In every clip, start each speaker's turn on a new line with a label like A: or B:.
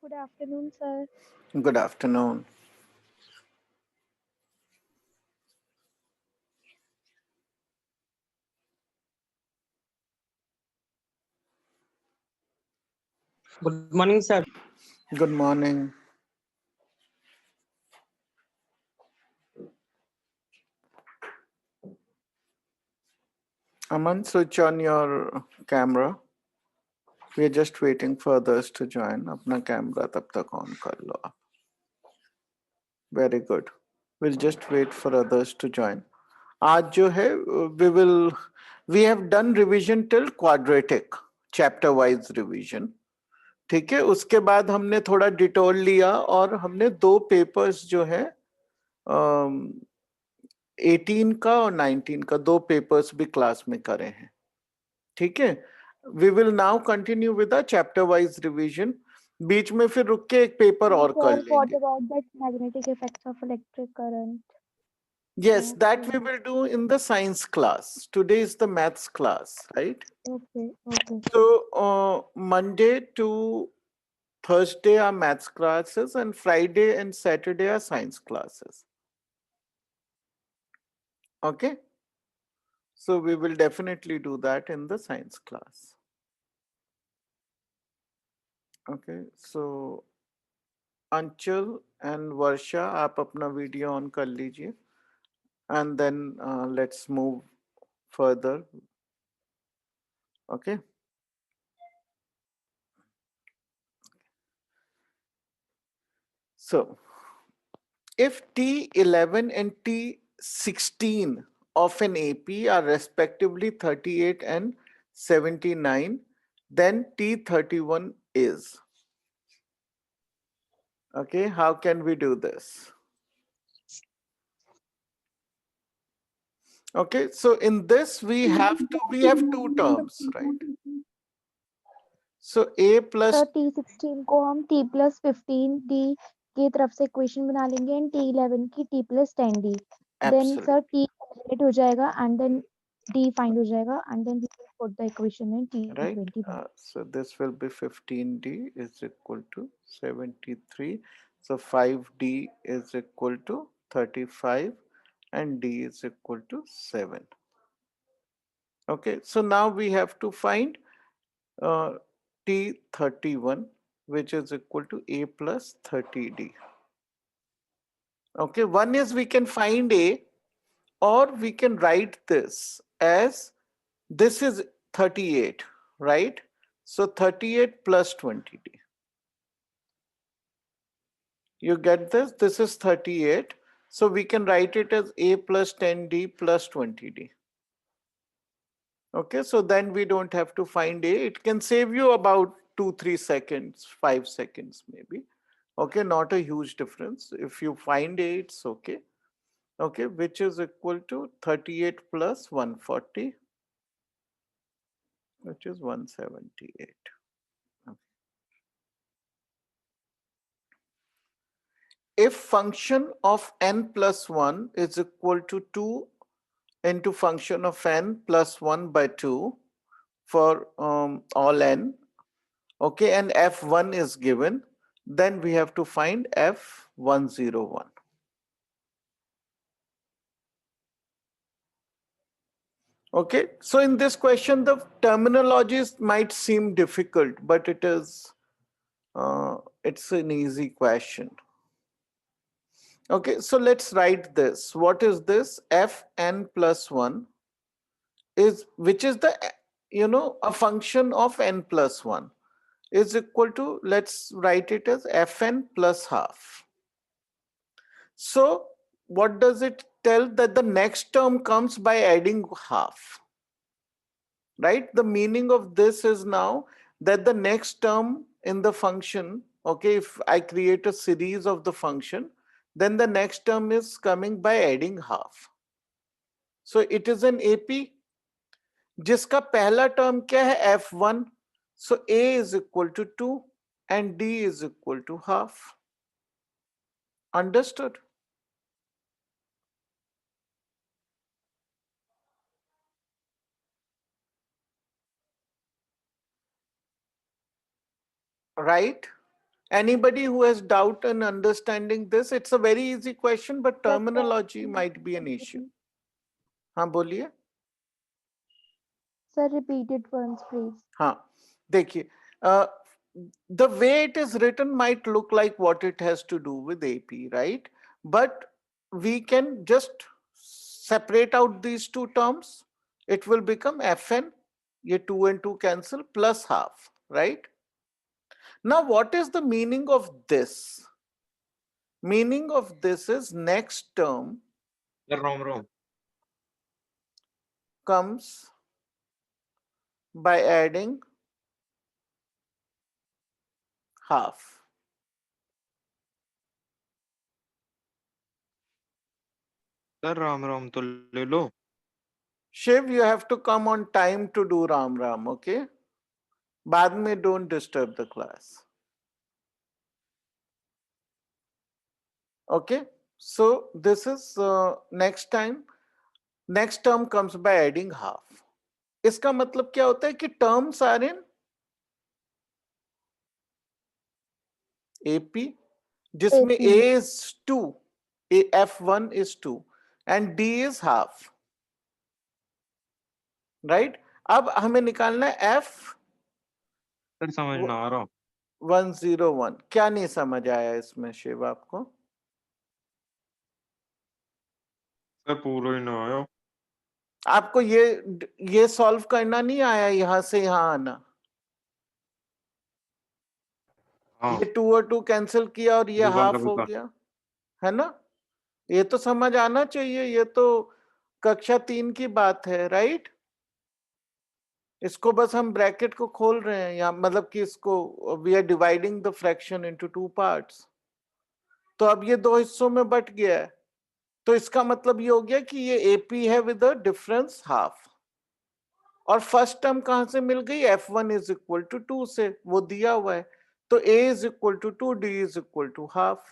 A: Good afternoon, sir.
B: Good afternoon.
C: Good morning, sir.
B: Good morning. Aman, switch on your camera. We are just waiting for others to join. अपना camera तब तक on कर लो आप. Very good. We'll just wait for others to join. आज जो है we have done revision till quadratic, chapter wise revision. ठीक है, उसके बाद हमने थोड़ा डिटोल लिया और हमने दो पेपर्स जो है 18 का और 19 का दो पेपर्स भी क्लास में करे हैं. ठीक है, we will now continue with the chapter wise revision. बीच में फिर रुक के एक पेपर और कर
A: Sir, what
B: लेंगे.
A: about that magnetic effects of electric current?
B: Yes, that we
A: Okay,
B: will do in the science class. Today is the maths class, right?
A: okay.
B: So Monday to Thursday are maths classes and Friday and Saturday are science classes. Okay, so we will definitely do that in the science class. Okay, so Anchal and Varsha, आप अपना video on कर लीजिए and then let's move further. Okay, so if T11 and T16 of an AP are respectively 38 and 79, then T31 is. Okay, how can we do this? Okay, so in this we have two terms, right? So A plus
A: sir T16 को हम T plus 15D की तरफ से equation बना लेंगे and T11 की T plus 10D. Then
B: absolutely.
A: sir T calculate हो जाएगा and then D find हो जाएगा and then we will put the equation in
B: Right.
A: T21.
B: So this will be 15D is equal to 73. So 5D is equal to 35 and D is equal to 7. Okay. So now we have to find uh, T31, which is equal to A plus 30D. Okay. One is we can find A, or we can write this as this is 38, right? So 38 plus 20D. You get this? This is 38. So we can write it as A plus 10D plus 20D. Okay, so then we don't have to find A. It can save you about 2-3 seconds, 5 seconds maybe. Okay, not a huge difference. If you find A, it's okay. Okay, which is equal to 38 plus 140, which is 178. If function of n plus 1 is equal to 2 into function of n plus 1 by 2 for all n, okay, and f1 is given, then we have to find f101. Okay, so in this question the terminologies might seem difficult, but it's an easy question. Okay, so let's write this. What is this? Fn plus 1 is, which is the, a function of n plus 1, is equal to, let's write it as fn plus half. So what does it tell? That the next term comes by adding half, right? The meaning of this is now that the next term in the function, okay, if I create a series of the function, then the next term is coming by adding half. So it is an AP जिसका पहला term क्या है f1. So A is equal to 2 and D is equal to half. Understood? Right? Anybody who has doubt in understanding this? It's a very easy question, but terminology might be an issue. हाँ बोलिए.
A: Sir, repeat it once, please.
B: हाँ देखिए, the way it is written might look like what it has to do with AP, right? But we can just separate out these two terms. It will become Fn, ये 2 and 2 cancel, plus half, right? Now what is the meaning of this? Meaning of this is next term
C: Rom.
B: comes by adding half.
C: Sir, Rom तो ले लो.
B: Shiv, you have to come on time to do Ram, okay? बाद में don't disturb the class. Okay, so this is next time. Next term comes by adding half. इसका मतलब क्या होता है कि terms are in AP, जिसमें
A: AP.
B: A is 2, F1 is 2 and D is half. Right? अब हमें निकालना है F
C: सर समझ ना आ रहा.
B: 101. क्या नहीं समझ आया इसमें शिव आपको?
C: सर पूरा ही ना आया.
B: आपको ये सॉल्व करना नहीं आया यहां से यहां आना?
C: हाँ.
B: ये 2 और 2 कैंसिल किया और ये हाफ हो गया, है ना? ये तो समझ आना चाहिए. ये तो कक्षा 3 की बात है, राइट? इसको बस हम ब्रैकेट को खोल रहे हैं यहाँ, मतलब कि इसको we are dividing the fraction into 2 parts. तो अब ये दो हिस्सों में बट गया है, तो इसका मतलब ये हो गया कि ये एपी है विद अ डिफरेंस हाफ. और फर्स्ट टर्म कहां से मिल गई? F1 इज इक्वल टू 2 से, वो दिया हुआ है. तो A is equal to 2, D is equal to half.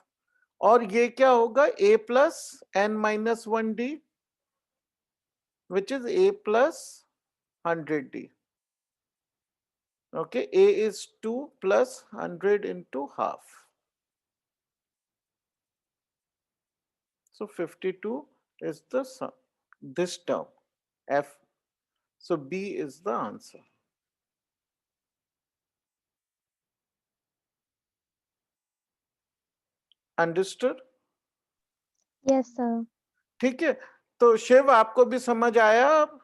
B: और ये क्या होगा? A plus n minus 1D, which is A plus 100D. Okay, A is 2 plus 100 into half. So 52 is the sum, this term, F. So B is the answer. Understood?
A: Yes, sir.
B: ठीक है, तो शिव आपको भी समझ आया अब?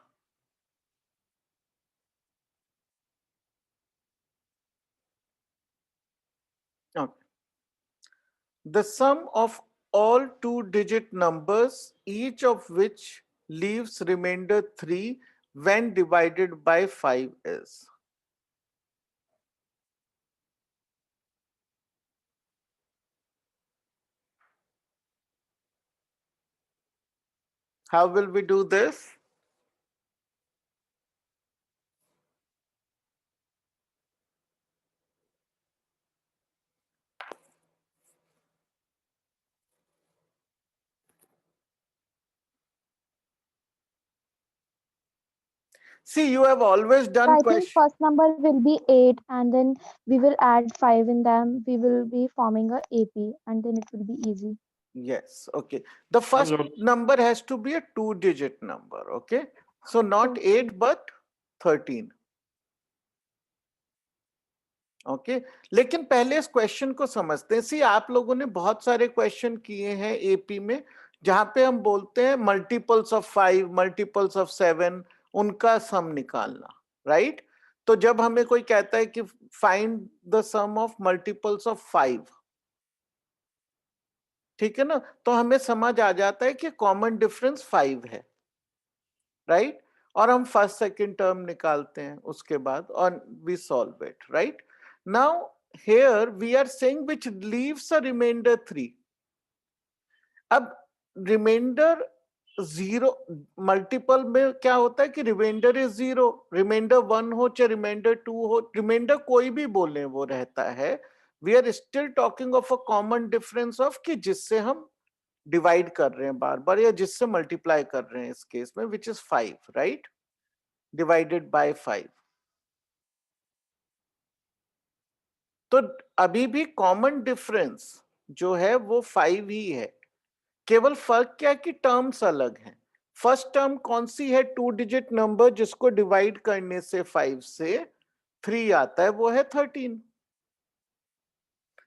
B: Okay. The sum of all two-digit numbers, each of which leaves remainder 3 when divided by 5 is. How will we do this? See, you have always done
A: I think
B: question.
A: first number will be 8 and then we will add 5 in them. We will be forming a AP and then it will be easy.
B: Yes, okay. The first number has to be a two-digit number, okay? So not 8 but 13. Okay लेकिन पहले इस question को समझते हैं. सी आप लोगों ने बहुत सारे क्वेश्चन किए हैं एपी में जहां पे हम बोलते हैं मल्टीपल्स ऑफ 5, मल्टीपल्स ऑफ 7, उनका सम निकालना, राइट? तो जब हमें कोई कहता है कि find the sum of multiples of 5, ठीक है ना, तो हमें समझ आ जाता है कि कॉमन डिफरेंस 5 है, राइट? और हम फर्स्ट सेकंड टर्म निकालते हैं उसके बाद और we solve it, right? Now here we are saying which leaves a remainder 3. अब रिमाइंडर 0 मल्टीपल में क्या होता है कि रिमाइंडर इज 0, रिमाइंडर 1 हो चाहे रिमाइंडर 2 हो, रिमाइंडर कोई भी बोले वो रहता है. We are still talking of a common difference of कि जिससे हम डिवाइड कर रहे हैं बार बार या जिससे मल्टीप्लाई कर रहे हैं इस केस में, which is 5, right? Divided by 5. तो तो अभी भी कॉमन डिफरेंस जो है वो 5 ही है, केवल फर्क क्या है कि टर्म्स अलग हैं। फर्स्ट टर्म कौन सी है, 2 डिजिट नंबर जिसको डिवाइड करने से 5 से 3 आता है, वो है 13।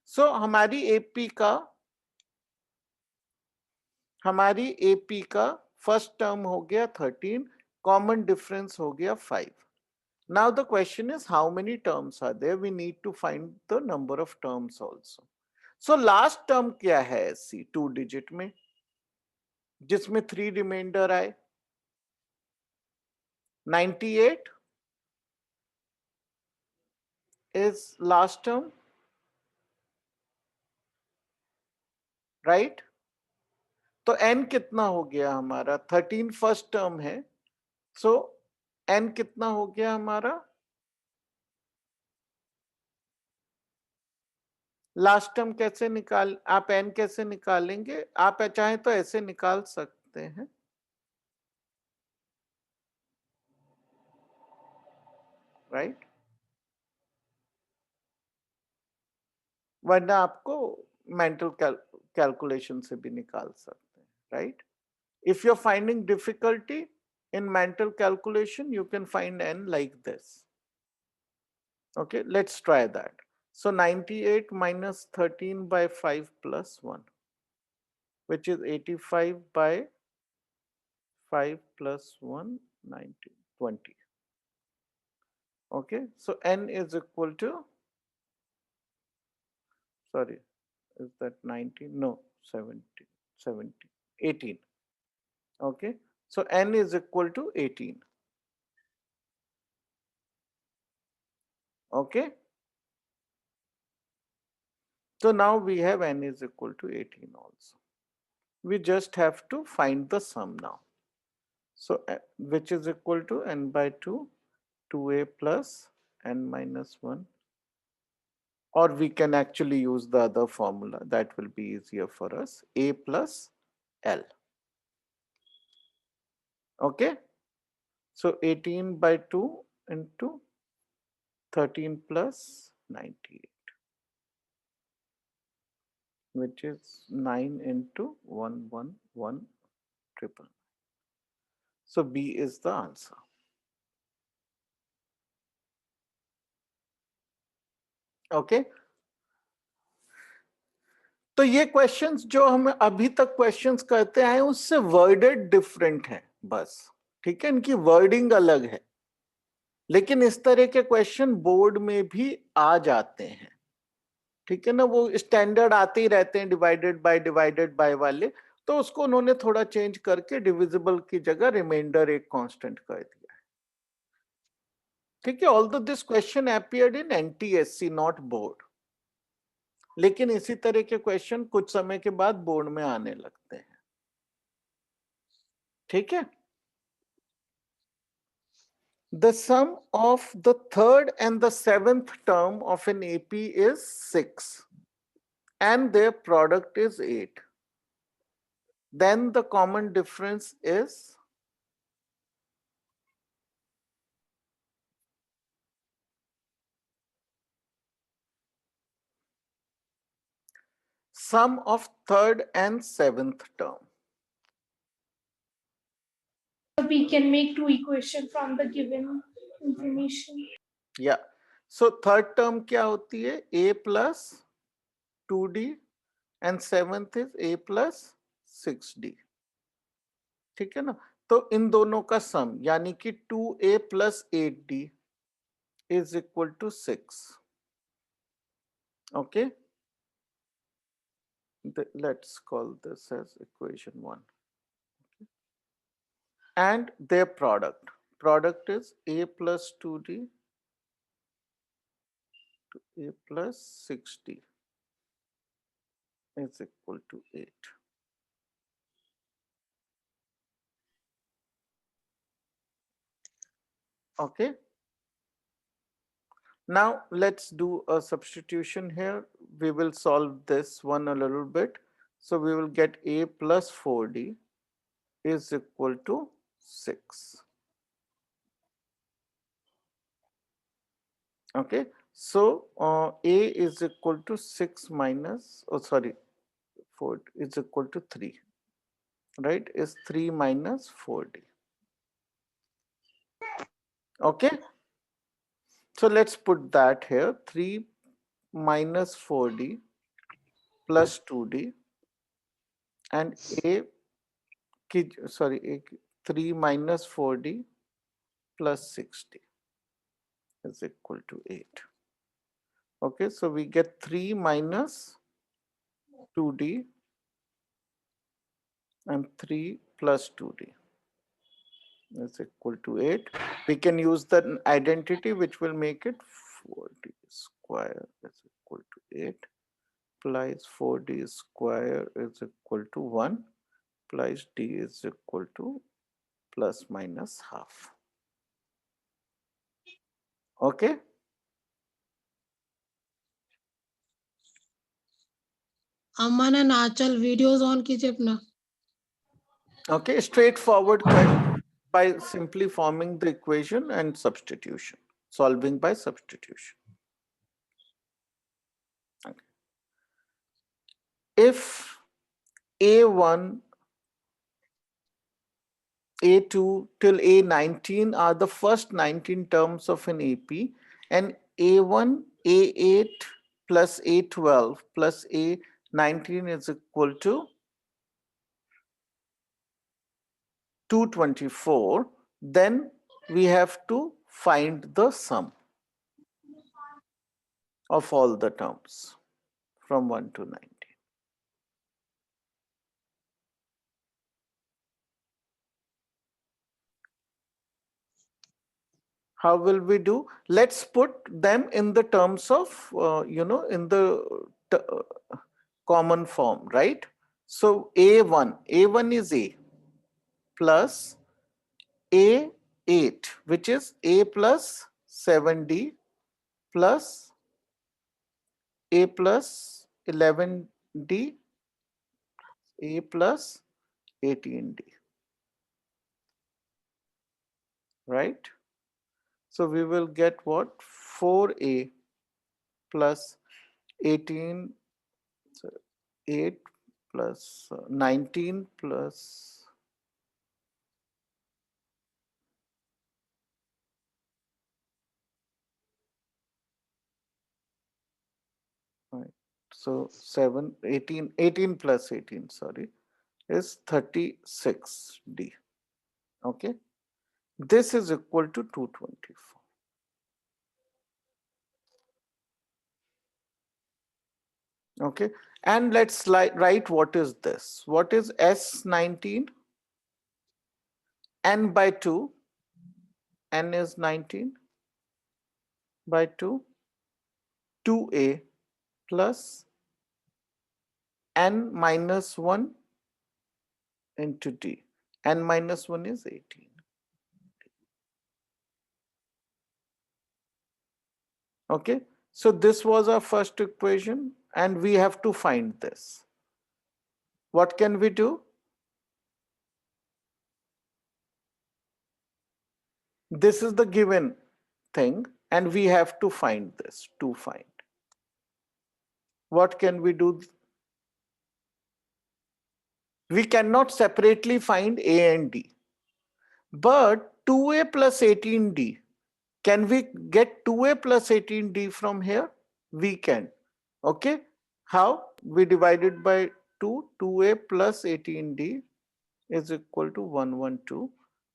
B: सो हमारी एपी का फर्स्ट टर्म हो गया 13, कॉमन डिफरेंस हो गया 5। Now the question is how many terms are there? We need to find the number of terms also. So last term क्या है ऐसी 2 digit में जिसमें 3 रिमाइंडर आए? 98 is last term, right? तो n कितना हो गया हमारा? 13 फर्स्ट टर्म है, so n कितना हो गया हमारा? लास्ट टर्म कैसे आप n कैसे निकालेंगे? आप चाहे तो ऐसे निकाल सकते हैं, राइट? वरना आपको मेंटल कैलकुलेशन से भी निकाल सकते हैं, right? If you're finding difficulty in mental calculation, you can find n like this. Okay, let's try that. So 98 minus 13 by 5 plus 1, which is 85 by 5 plus 1, 90, 20. Okay, so n is equal to, sorry, is that 19? No, 70, 18. Okay, so n is equal to 18. Okay, so now we have n is equal to 18 also. We just have to find the sum now. So which is equal to n by 2, 2a plus n minus 1, or we can actually use the other formula that will be easier for us, a plus l. Okay, so 18 by 2 into 13 plus 98, which is 9 into 111,999. So B is the answer. Okay, तो ये questions जो हम अभी तक questions करते आए उससे worded different है बस, ठीक है, इनकी वर्डिंग अलग है, लेकिन इस तरह के क्वेश्चन बोर्ड में भी आ जाते हैं, ठीक है ना? वो स्टैंडर्ड आते ही रहते हैं डिवाइडेड बाय वाले, तो उसको उन्होंने थोड़ा चेंज करके डिविजिबल की जगह रिमाइंडर एक कांस्टेंट कर दिया है, ठीक है? Although this question appeared in NTSC not board, लेकिन इसी तरह के क्वेश्चन कुछ समय के बाद बोर्ड में आने लगते हैं, ठीक है? The sum of the third and the seventh term of an AP is 6 and their product is 8. Then the common difference is sum of third and seventh term.
D: We can make two equations from the given information.
B: Yeah. So third term क्या होती है? A plus 2D and seventh is A plus 6D. ठीक है ना? तो इन दोनों का सम यानी कि 2A plus 8D is equal to 6. Okay. Let's call this as equation 1. And their product is A plus 2D to A plus 6D is equal to 8. Okay. Now let's do a substitution here. We will solve this one a little bit. So we will get A plus 4D is equal to 6. Okay. So A is equal to 6 minus, oh sorry, 4 is equal to 3, right? Is 3 minus 4D. Okay. So let's put that here, 3 minus 4D plus 2D, and A, sorry, 3 minus 4D plus 6D is equal to 8. Okay, so we get 3 minus 2D and 3 plus 2D is equal to 8. We can use the identity which will make it 4D square is equal to 8 plus 4D square is equal to 1 plus D is equal to plus minus half. Okay.
E: अम्मा ने नाचल videos on कीजिए अपना.
B: Okay, straightforward question by simply forming the equation and substitution, solving by substitution. Okay. If A1, A2 till A19 are the first 19 terms of an AP, and A1, A8 plus A12 plus A19 is equal to 224, then we have to find the sum of all the terms from 1 to 19. How will we do? Let's put them in the terms of, in the common form, right? So A1 is A plus A8, which is A plus 7D plus A plus 11D, A plus 18D, right? So we will get what? 4A plus 18, so 8 plus 19 plus, right, so 18 plus 18, sorry, is 36D. Okay, this is equal to 224. Okay, and let's write what is this. What is S19? N by 2, N is 19 by 2, 2A plus N minus 1 into D. N minus 1 is 18. Okay, so this was our first equation and we have to find this. What can we do? This is the given thing and we have to find this, to find. What can we do? We cannot separately find A and D, but 2A plus 18D, can we get 2A plus 18D from here? We can. Okay, how? We divide it by 2, 2A plus 18D is equal to 112.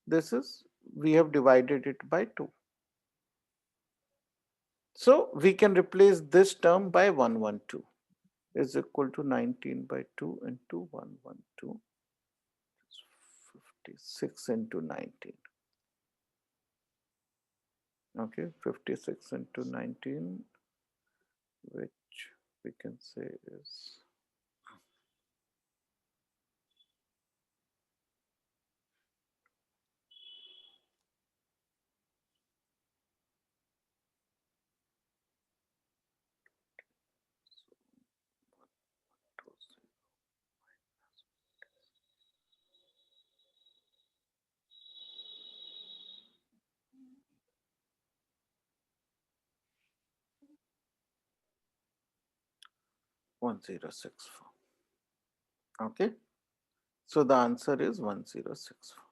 B: This is, we have divided it by 2. So we can replace this term by 112 is equal to 19 by 2 into 112, 56 into 19. Okay, 56 into 19, which we can say is 1064. Okay. So the answer is 1064.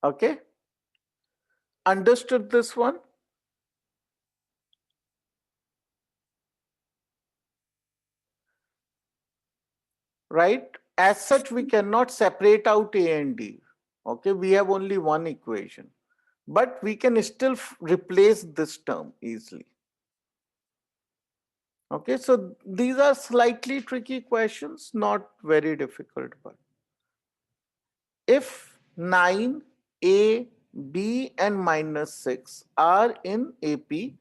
B: Okay. Understood this one? Right? As such, we cannot separate out A and D. Okay, we have only one equation, but we can still replace this term easily. Okay, so these are slightly tricky questions, not very difficult, but if 9, A, B and minus 6 are in AP,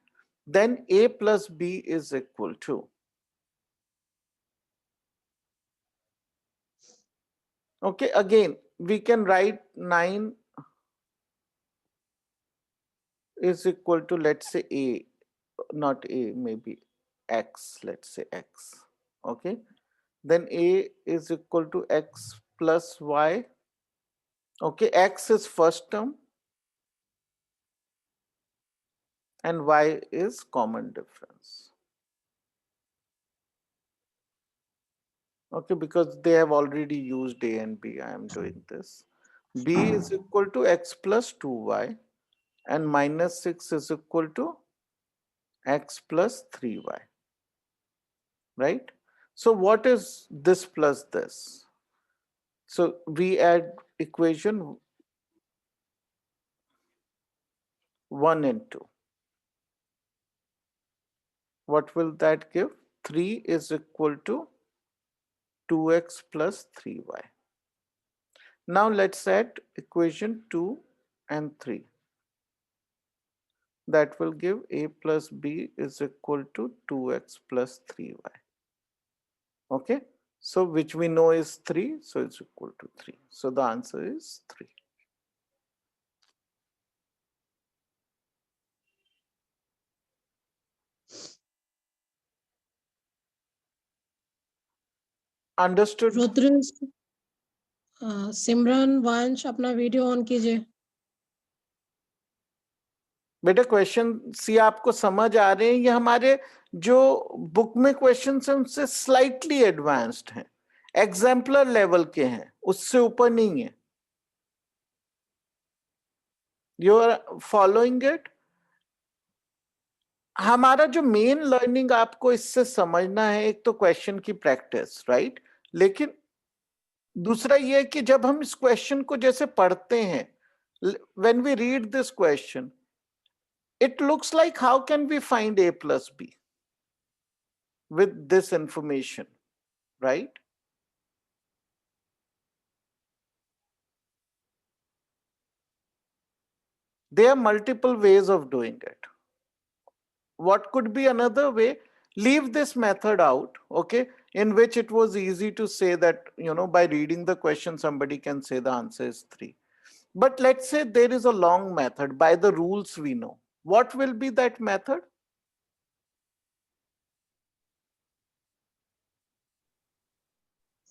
B: then A plus B is equal to. Okay, again, we can write 9 is equal to, let's say, A, not A, maybe X, let's say X. Okay, then A is equal to X plus Y. Okay, X is first term and Y is common difference. Okay, because they have already used A and B, I am doing this. B is equal to X plus 2Y and minus 6 is equal to X plus 3Y, right? So what is this plus this? So we add equation 1 and 2. What will that give? 3 is equal to 2x plus 3y. Now let's add equation 2 and 3. That will give a plus b is equal to 2x plus 3y. Okay, so which we know is 3, so it's equal to 3. So the answer is 3. Understood?
E: Rudra सिमरन वंश अपना video on कीजिए.
B: बेटा question सी आपको समझ आ रहे हैं? ये हमारे जो बुक में क्वेश्चन है उनसे स्लाइटली एडवांस्ड हैं, एग्जाम्पलर लेवल के हैं, उससे ऊपर नहीं है. You are following it? हमारा जो मेन लर्निंग आपको इससे समझना है, एक तो क्वेश्चन की प्रैक्टिस, राइट? लेकिन दूसरा ये है कि जब हम इस क्वेश्चन को जैसे पढ़ते हैं, when we read this question, it looks like how can we find A plus B with this information, right? There are multiple ways of doing it. What could be another way? Leave this method out, okay, in which it was easy to say that, you know, by reading the question, somebody can say the answer is 3. But let's say there is a long method by the rules we know. What will be that method?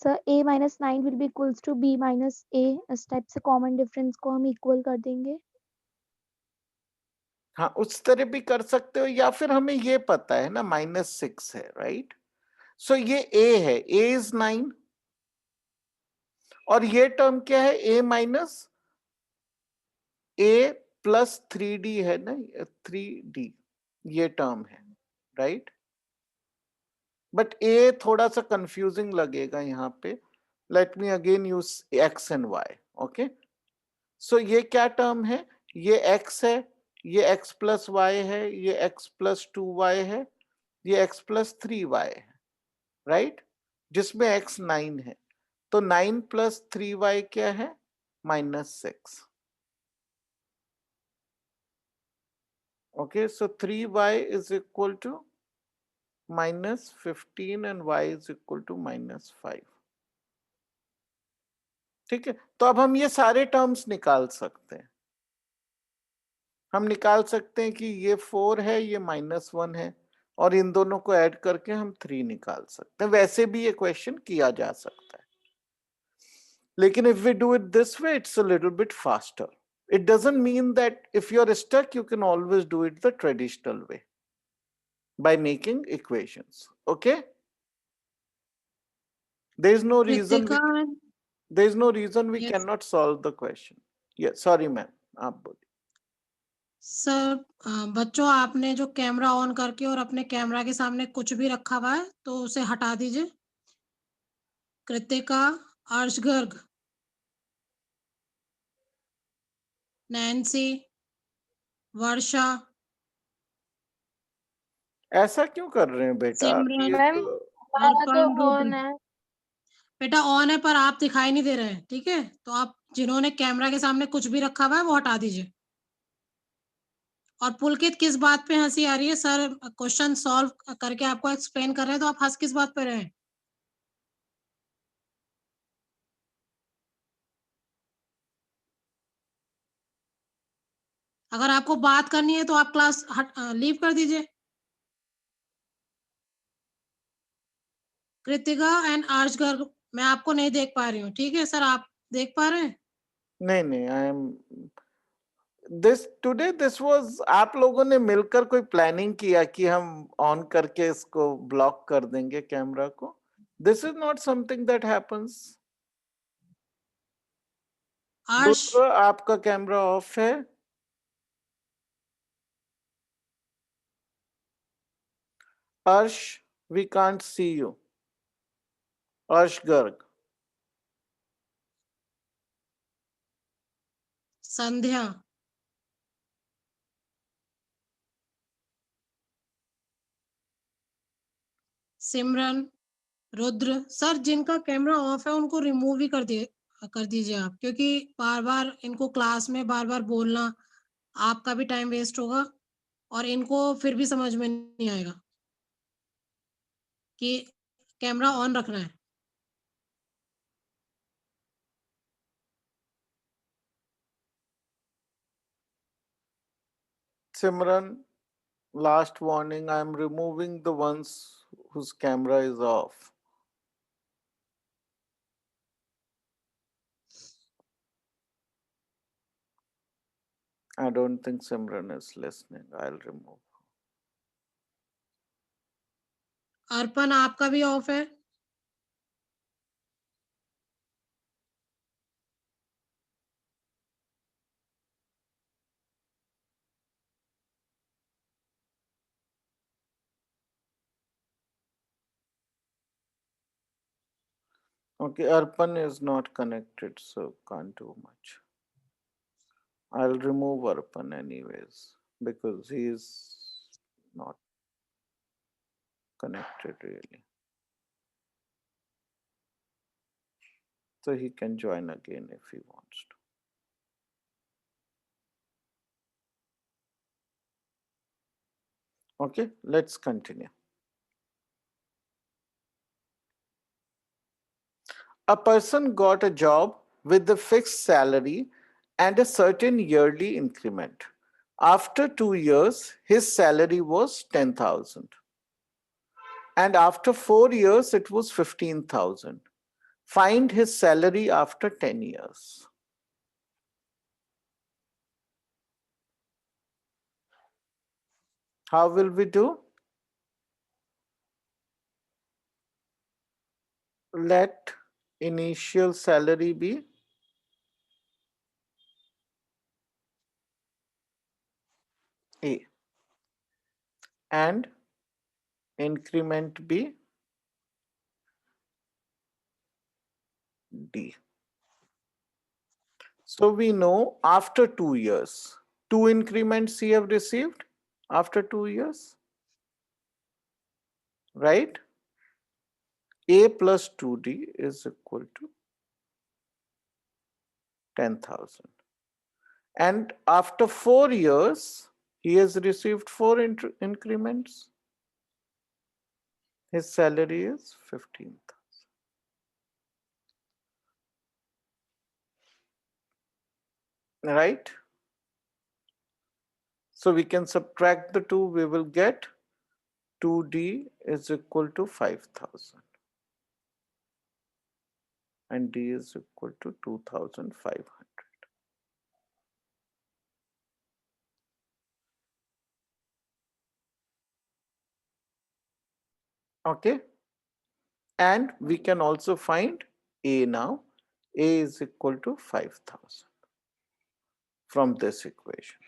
A: Sir a minus 9 will be equals to b minus a. इस type से common difference को हम equal कर देंगे.
B: हाँ, उस तरह भी कर सकते हो, या फिर हमें ये पता है ना -6 है, राइट? सो ये a है, a is 9 और ये टर्म क्या है? a minus a plus 3d है ना, 3d ये टर्म है, राइट? बट a थोड़ा सा कंफ्यूजिंग लगेगा यहाँ पे. Let me again use x and y. Okay, so ये क्या टर्म है? ये x है, ये x प्लस y है, ये x प्लस 2y है, ये x प्लस 3y है, राइट? जिसमें x 9 है. तो 9 प्लस 3y क्या है? -6. Okay, so 3y is equal to -15 and y is equal to -5. ठीक है, तो अब हम ये सारे टर्म्स निकाल सकते हैं. हम निकाल सकते हैं कि ये 4 है, ये -1 है, और इन दोनों को ऐड करके हम 3 निकाल सकते हैं. वैसे भी ये क्वेश्चन किया जा सकता है, लेकिन if we do it this way, it's a little bit faster. It doesn't mean that if you're stuck, you can always do it the traditional way. by making equations. Okay? There is no reason
E: Kritika and
B: we
E: yes,
B: cannot solve the question. Yeah, sorry ma'am. आप बोलिए.
E: Sir बच्चों आपने जो camera on करके और अपने camera के सामने कुछ भी रखा हुआ है तो उसे हटा दीजिए. कृतिका, अर्श गर्ग, नैन्सी, वर्षा,
B: ऐसा क्यों कर रहे हैं बेटा?
E: सिमरन,
B: ये
A: मैम
B: तो
A: हमारा तो
E: अर्पण,
A: ऑन
E: रुद्र.
A: है।
E: बेटा ऑन है पर आप दिखाई नहीं दे रहे हैं, ठीक है? तो आप जिन्होंने कैमरा के सामने कुछ भी रखा हुआ है वो हटा दीजिए. और पुलकित किस बात पे हंसी आ रही है? सर क्वेश्चन सॉल्व करके आपको एक्सप्लेन कर रहे हैं तो आप हंस किस बात पे रहे हैं? अगर आपको बात करनी है तो आप क्लास लीव कर दीजिए. कृतिका एंड आर्श गर्ग, मैं आपको नहीं देख पा रही हूँ, ठीक है सर? आप देख पा रहे हैं?
B: नहीं आई एम दिस वाज आप लोगों ने मिलकर कोई प्लानिंग किया कि हम ऑन करके इसको ब्लॉक कर देंगे कैमरा को. This is not something that happens.
E: Arsh,
B: Rudra आपका कैमरा ऑफ है. अर्श वी कांट सी यू. अर्श गर्ग.
E: संध्या, सिमरन, रुद्र. सर जिनका कैमरा ऑफ है उनको रिमूव ही कर दीजिए आप, क्योंकि बार-बार इनको क्लास में बार-बार बोलना, आपका भी टाइम वेस्ट होगा और इनको फिर भी समझ में नहीं आएगा कि कैमरा ऑन रखना है.
B: Simran, last warning, I am removing the ones whose camera is off. I don't think Simran is listening. I'll remove.
E: अर्पण आपका भी ऑफ है.
B: Okay, Arpan is not connected, so can't do much. I'll remove Arpan anyways because he is not connected really. So he can join again if he wants to. Okay, let's continue. A person got a job with a fixed salary and a certain yearly increment. After 2 years, his salary was 10,000. And after 4 years, it was 15,000. Find his salary after 10 years. How will we do? Let initial salary be A and increment be D. So we know after 2 years, 2 increments he have received after 2 years, right? A plus 2D is equal to 10,000. And after 4 years, he has received 4 increments. His salary is 15,000. Right? So we can subtract the two, we will get 2D is equal to 5,000 and D is equal to 2,500. Okay. And we can also find A now. A is equal to 5,000 from this equation,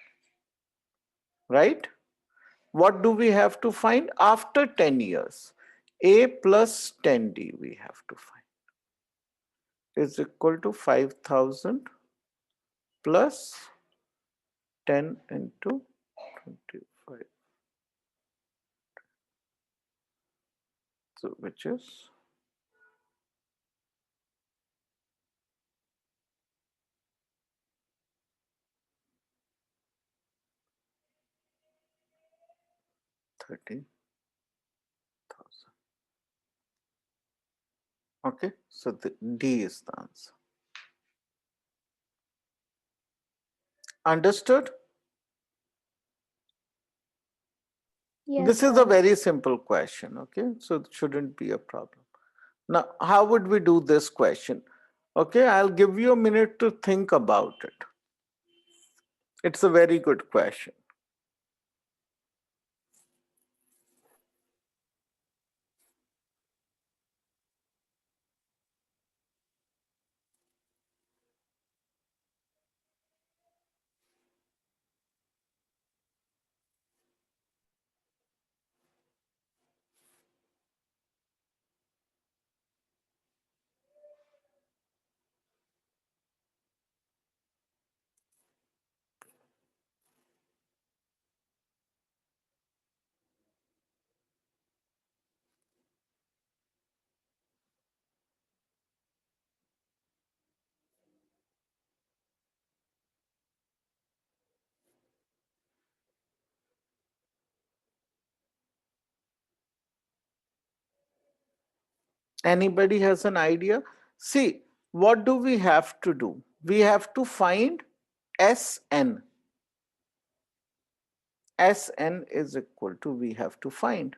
B: right? What do we have to find after 10 years? A plus 10D we have to find is equal to 5,000 plus 10 into 25. So which is 30,000. Okay, so the D is the answer. Understood?
A: Yes,
B: This is a
A: sir.
B: very simple question, okay? So it shouldn't be a problem. Now, how would we do this question? Okay, I'll give you a minute to think about it. It's a very good question. Anybody has an idea? See, what do we have to do? We have to find Sn. Sn is equal to, we have to find.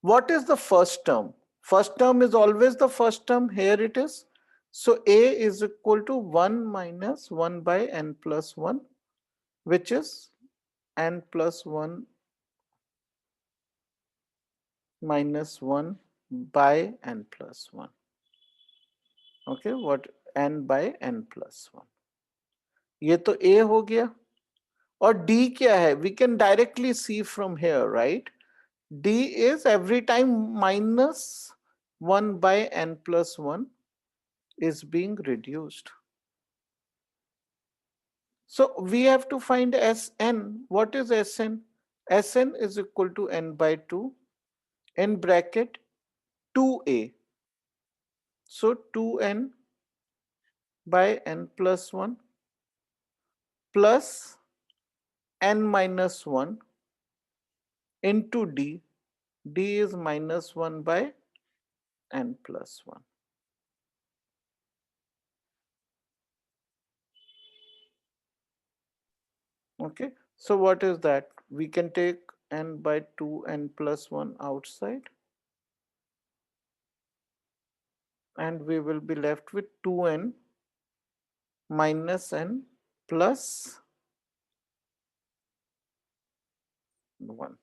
B: What is the first term? First term is always the first term. Here it is. So A is equal to 1 minus 1 by n plus 1, which is n plus 1 minus 1 by n plus 1. Okay, what n by n plus 1. ये तो A हो गया. और D क्या है? We can directly see from here, right? D is every time minus 1 by n plus 1 is being reduced. So we have to find Sn. What is Sn? Sn is equal to n by 2 in bracket 2a. So 2n by n plus 1 plus n minus 1 into D. D is minus 1 by n plus 1. Okay, so what is that? We can take n by 2 n plus 1 outside, and we will be left with 2n minus n plus 1.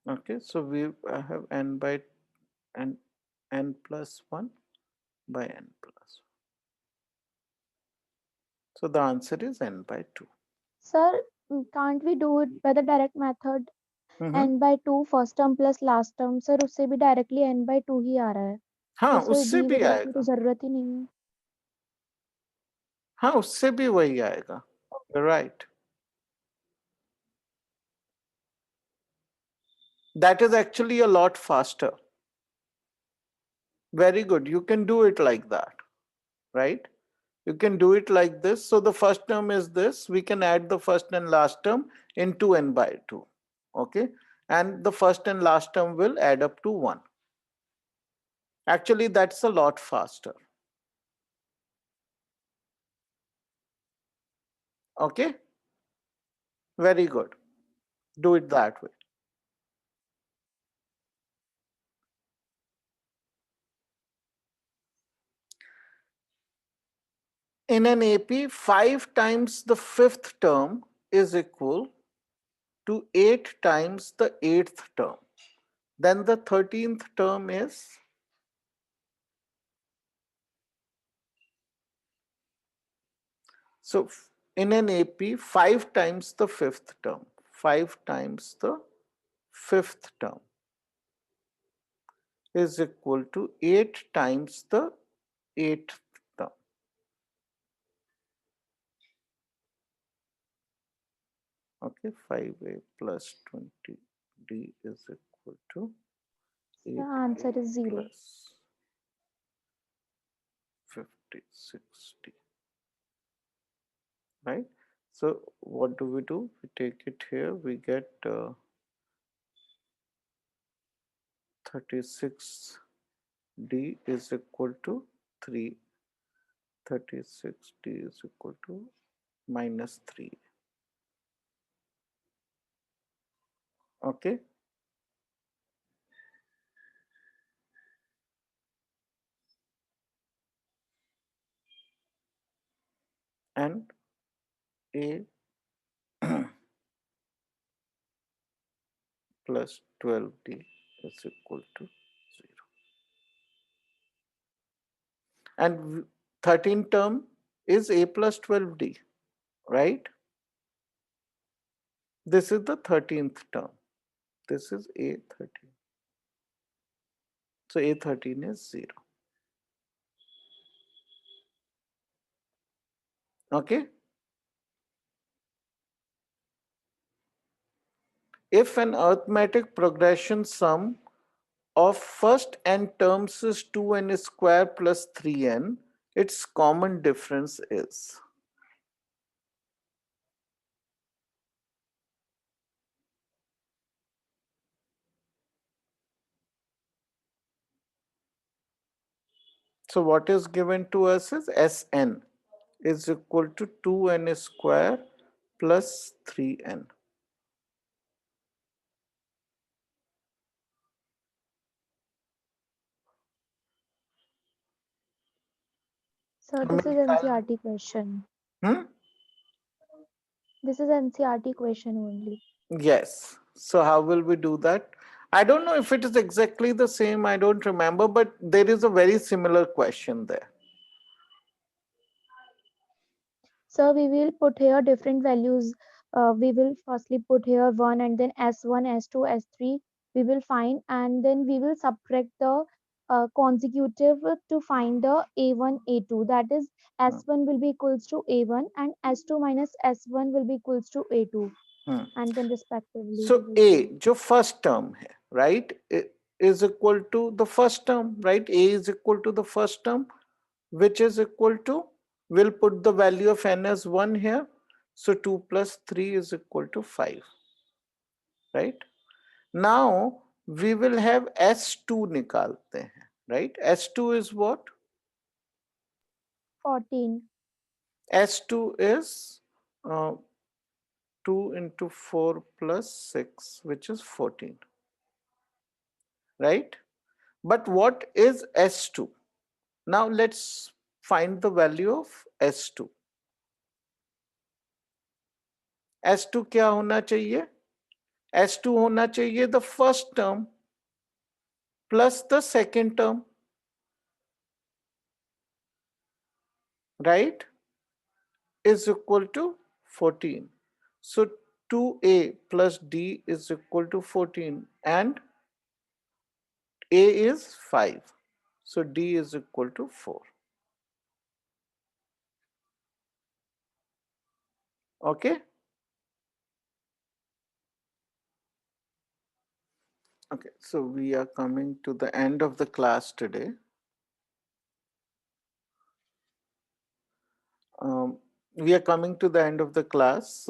B: Okay, so we have n by n plus 1 by n plus 1. So the answer is n by 2.
A: Sir, can't we do it by the direct method?
B: Mhm.
A: n by 2 first term plus last term. Sir उससे भी directly n by 2 ही आ रहा है.
B: हाँ,
A: उसमें
B: उससे
A: d
B: भी
A: वगैरह की तो
B: आएगा.
A: जरूरत ही नहीं है.
B: हाँ, उससे भी वही आएगा. You're right. That is actually a lot faster. Very good. You can do it like that, right? You can do it like this. So the first term is this. We can add the first and last term into n by 2. Okay. And the first and last term will add up to 1. Actually, that's a lot faster. Okay. Very good. Do it that way. In an AP, 5 times the fifth term is equal to 8 times the 8th term. Then the 13th term is so in an AP 5 times the 5th term. 5 times the 5th term is equal to 8 times the 8th term. Okay, 5A plus 20D is equal to
A: The answer
B: 8A
A: is 0.
B: plus 50, 60. Right? So what do? We take it here, we get 36D is equal to 3. 36D is equal to minus 3. Okay. And A plus 12D is equal to 0. And 13th term is A plus 12D, right? This is the 13th term. This is A13. So A13 is 0. Okay. If an arithmetic progression sum of first n terms is 2n square plus 3n, its common difference is. So what is given to us is Sn is equal to 2n square plus 3n.
A: Sir,
B: How
A: this is
B: many
A: NCRT question. This is NCRT question only.
B: Yes. So how will we do that? I don't know if it is exactly the same. I don't remember, but there is a very similar question there.
A: So we will put here different values. We will firstly put here 1 and then S1, S2, S3. We will find and then we will subtract the consecutive to find the A1, A2. That is S1 will be equals to A1 and S2 minus S1 will be equals to A2. And then respectively.
B: So A, जो first term है, right, is equal to the first term, right? A is equal to the first term, which is equal to, we'll put the value of n as 1 here. So 2 plus 3 is equal to 5, right? Now we will have S2 निकालते हैं, right? S2 is what?
A: 14.
B: S2 is 2 into 4 plus 6, which is 14, right? But what is S2? Now let's find the value of S2. S2 क्या होना चाहिए? S2 होना चाहिए the first term plus the second term, right? Is equal to 14. So 2A plus D is equal to 14 and A is 5. So D is equal to 4. Okay. Okay, so we are coming to the end of the class today. We are coming to the end of the class.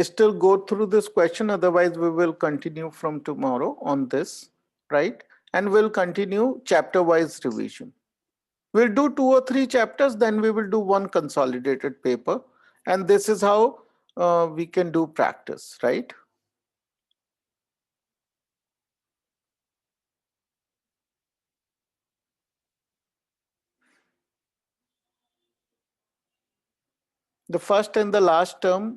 B: Still go through this question, otherwise we will continue from tomorrow on this, right? And we'll continue chapter-wise revision. We'll do 2 or 3 chapters, then we will do one consolidated paper. And this is how we can do practice, right? The first and the last term